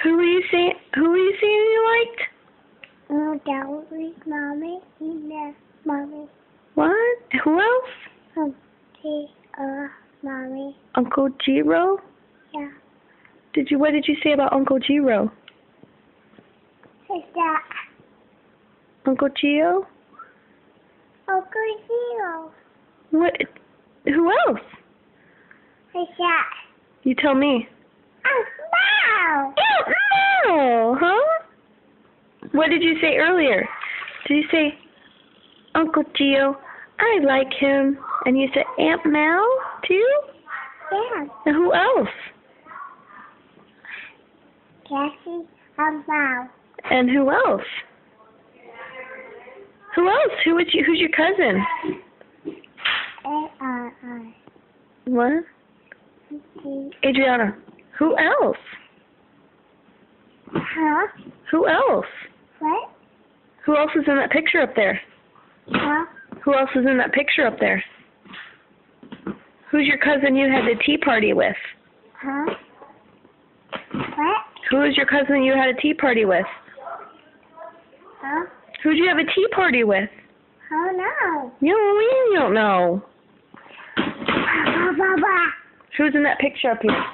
Who were you saying? Who were you saying you liked? Daddy, Mommy, and Mommy. What? Who else? Mommy. Uncle Jiro? Yeah. What did you say about Uncle Jiro? Who's that? Uncle Gio? Uncle Gio. What? Who else? Who's that? You tell me. Oh, wow. Oh, huh? What did you say earlier? Did you say, Uncle Gio, I like him? And you said Aunt Mal, too? Yeah. And who else? Cassie and Mal. And who else? Who else? Who's your cousin? What? Adriana. Who else? Huh? Who else? What? Who else is in that picture up there? Huh? Who else is in that picture up there? Who's your cousin you had the tea party with? Huh? What? Who is your cousin you had a tea party with? Huh? Who'd you have a tea party with? Oh, no. You don't know. Baba. Who's in that picture up here?